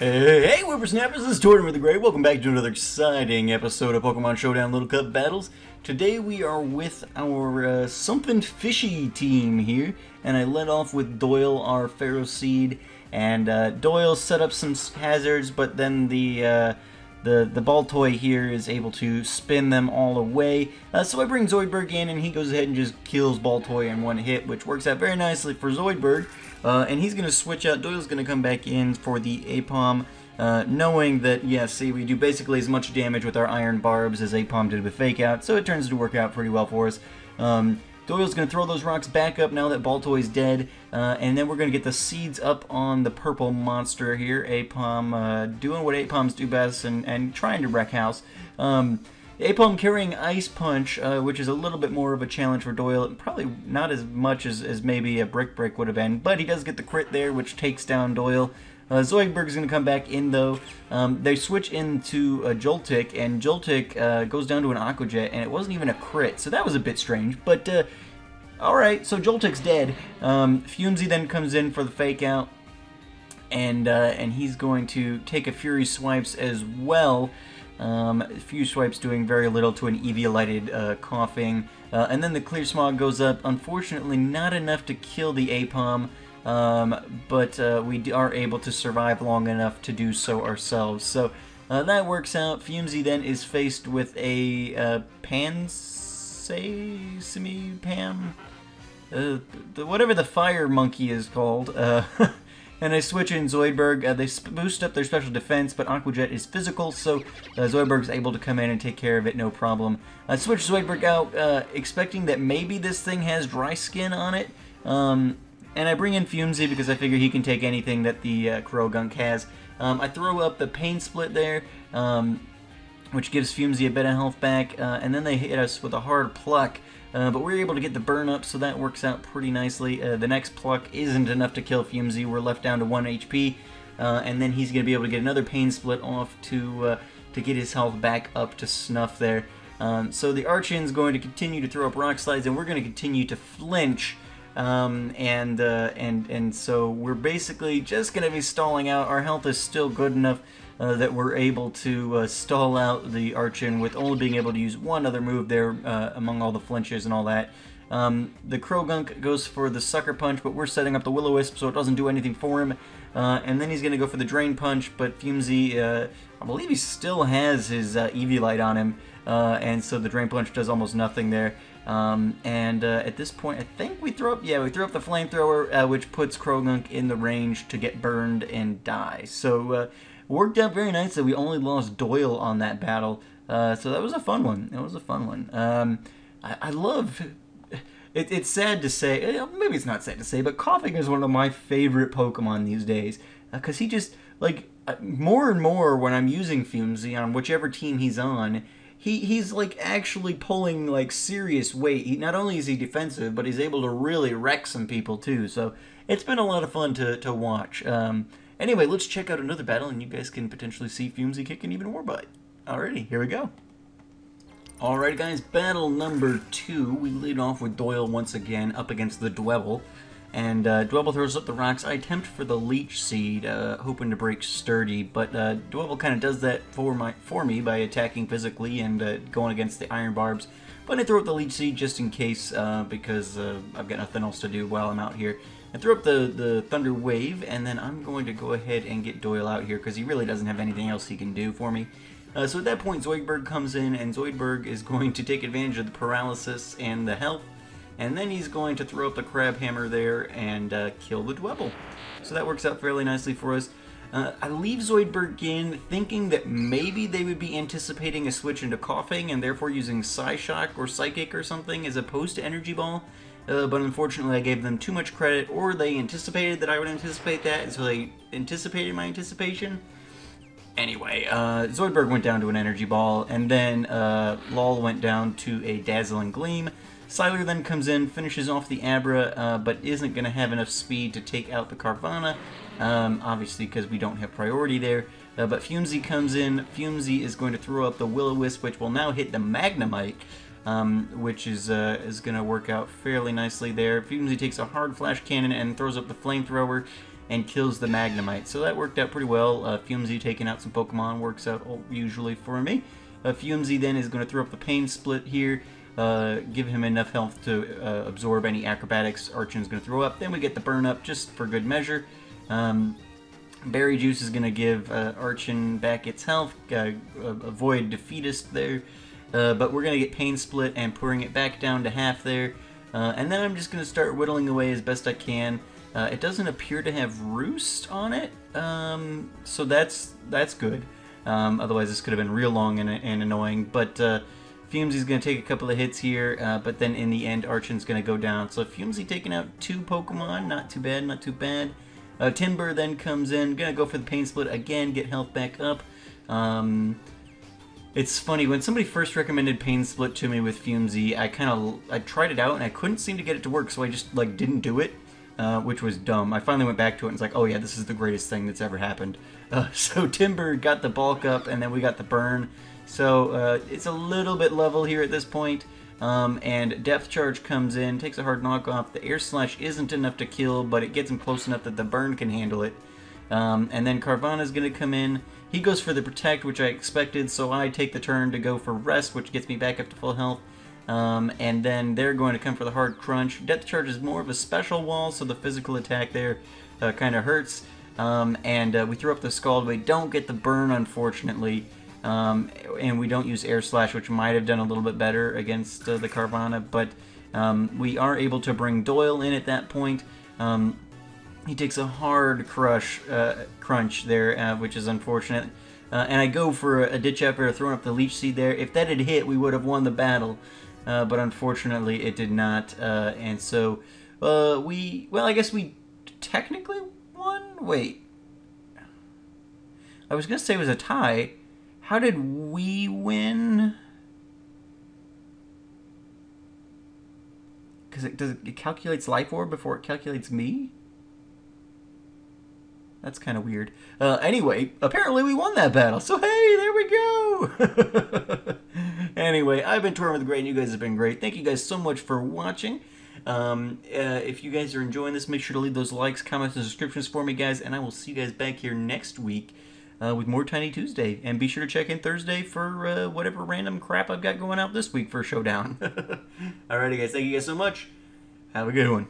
Hey whippersnappers, this is Tortimer the Great. Welcome back to another exciting episode of Pokemon Showdown Little Cup Battles. Today we are with our something fishy team here, and I led off with Doyle, our Pharaoh Seed, and Doyle set up some hazards, but then the ball toy here is able to spin them all away. So I bring Zoidberg in, and he goes ahead and just kills ball toy in one hit, which works out very nicely for Zoidberg. And he's going to switch out. Doyle's going to come back in for the Apom, knowing that, yeah, see, we do basically as much damage with our Iron Barbs as Apom did with Fake Out, so it turns to work out pretty well for us. Doyle's going to throw those rocks back up now that Baltoy's dead, and then we're going to get the seeds up on the purple monster here. Apom doing what Apoms do best and trying to wreck house. Apom carrying Ice Punch, which is a little bit more of a challenge for Doyle. Probably not as much as maybe a Brick would have been, but he does get the crit there, which takes down Doyle. Zoidberg's going to come back in, though. They switch into Joltik, and Joltik goes down to an Aqua Jet, and it wasn't even a crit, so that was a bit strange. But, alright, so Joltik's dead. Fumesy then comes in for the Fake Out, and he's going to take a Fury Swipes as well. A few swipes doing very little to an Eviolited coughing. And then the Clear Smog goes up. Unfortunately, not enough to kill the Apom, but we are able to survive long enough to do so ourselves. So that works out. Fumesy then is faced with a Pam? Whatever the fire monkey is called. And I switch in Zoidberg. They boost up their special defense, but Aqua Jet is physical, so Zoidberg's able to come in and take care of it, no problem. I switch Zoidberg out, expecting that maybe this thing has dry skin on it. And I bring in Fumesy because I figure he can take anything that the Kurogunk has. I throw up the Pain Split there, which gives Fumesy a bit of health back, and then they hit us with a hard Pluck. But we're able to get the burn up, so that works out pretty nicely. The next Pluck isn't enough to kill Fumesy. We're left down to 1 HP, and then he's going to be able to get another Pain Split off to get his health back up to snuff there. So the Archon's going to continue to throw up Rock Slides, and we're going to continue to flinch. And so we're basically just going to be stalling out. Our health is still good enough that we're able to stall out the Archon with only being able to use one other move there among all the flinches and all that. The Kurogunk goes for the Sucker Punch, but we're setting up the Will-O-Wisp so it doesn't do anything for him. And then he's going to go for the Drain Punch, but Fumesy, I believe he still has his Eviolite on him, and so the Drain Punch does almost nothing there. At this point, I think we throw up the Flamethrower, which puts Kurogunk in the range to get burned and die. So, worked out very nicely. We only lost Doyle on that battle, so that was a fun one. It was a fun one. I love... It's sad to say, maybe it's not sad to say, but Coughing is one of my favorite Pokemon these days, because he just, like, more and more when I'm using Fumesy on whichever team he's on, he's like actually pulling like serious weight. Not only is he defensive, but he's able to really wreck some people too. So it's been a lot of fun to watch. Anyway, let's check out another battle, and you guys can potentially see Fumesy kicking even more butt. Alrighty, here we go. Alright guys, battle number 2. We lead off with Doyle once again up against the Dwebble. And Dwebble throws up the rocks. I attempt for the Leech Seed, hoping to break Sturdy, but Dwebble kind of does that for me by attacking physically and going against the Iron Barbs. But I throw up the Leech Seed just in case, because I've got nothing else to do while I'm out here. I throw up the Thunder Wave, and then I'm going to go ahead and get Doyle out here because he really doesn't have anything else he can do for me. So at that point, Zoidberg comes in, and Zoidberg is going to take advantage of the paralysis and the health. And then he's going to throw up the Crab Hammer there and kill the Dwebble. So that works out fairly nicely for us. I leave Zoidberg in thinking that maybe they would be anticipating a switch into Coughing and therefore using Psyshock or Psychic or something as opposed to Energy Ball. But unfortunately I gave them too much credit, or they anticipated that I would anticipate that, and so they anticipated my anticipation. Anyway, Zoidberg went down to an Energy Ball, and then Lol went down to a Dazzling Gleam. Siler then comes in, finishes off the Abra, but isn't going to have enough speed to take out the Carvanha, obviously because we don't have priority there. But Fumesy comes in. Fumesy is going to throw up the Will-O-Wisp, which will now hit the Magnemite, which is going to work out fairly nicely there. Fumesy takes a hard Flash Cannon and throws up the Flamethrower. and kills the Magnemite. So that worked out pretty well. Fumsy taking out some Pokemon works out usually for me. Fumsy then is going to throw up the Pain Split here, give him enough health to absorb any acrobatics Archon's going to throw up. Then we get the Burn Up just for good measure. Berry Juice is going to give Archon back its health, avoid Defeatist there, but we're going to get Pain Split and pouring it back down to half there. And then I'm just going to start whittling away as best I can. It doesn't appear to have Roost on it, so that's good. Otherwise this could have been real long and annoying, but Fumsy's going to take a couple of hits here, but then in the end Archon's going to go down. So Fumsy taking out 2 Pokemon, not too bad, not too bad. Timber then comes in, going to go for the Pain Split again, get health back up. It's funny, when somebody first recommended Pain Split to me with Fumsy, I tried it out and I couldn't seem to get it to work, so I just like didn't do it, which was dumb. I finally went back to it and was like, oh yeah, this is the greatest thing that's ever happened. So Timber got the bulk up and then we got the burn. So it's a little bit level here at this point. And Depth Charge comes in, takes a hard knockoff. The Air Slash isn't enough to kill, but it gets him close enough that the burn can handle it. And then Carvanha's going to come in. He goes for the Protect, which I expected, so I take the turn to go for Rest, which gets me back up to full health. And then they're going to come for the Hard Crunch. Depth Charge is more of a special wall, so the physical attack there kind of hurts. And we throw up the Scald. We don't get the burn, unfortunately. And we don't use Air Slash, which might have done a little bit better against the Carvanha, but we are able to bring Doyle in at that point. He takes a hard crunch there, which is unfortunate. And I go for a Ditch After throwing up the Leech Seed there. If that had hit, we would have won the battle, but unfortunately it did not. And so I guess we technically won? Wait. I was going to say it was a tie. How did we win? Because it calculates Life Orb before it calculates me? That's kind of weird. Anyway, apparently we won that battle. So hey, there we go! Anyway, I've been Tortimer the Great, and you guys have been great. Thank you guys so much for watching. If you guys are enjoying this, make sure to leave those likes, comments, and subscriptions for me, guys. And I will see you guys back here next week. With more Tiny Tuesday. And be sure to check in Thursday for whatever random crap I've got going out this week for Showdown. Alrighty guys, thank you guys so much. Have a good one.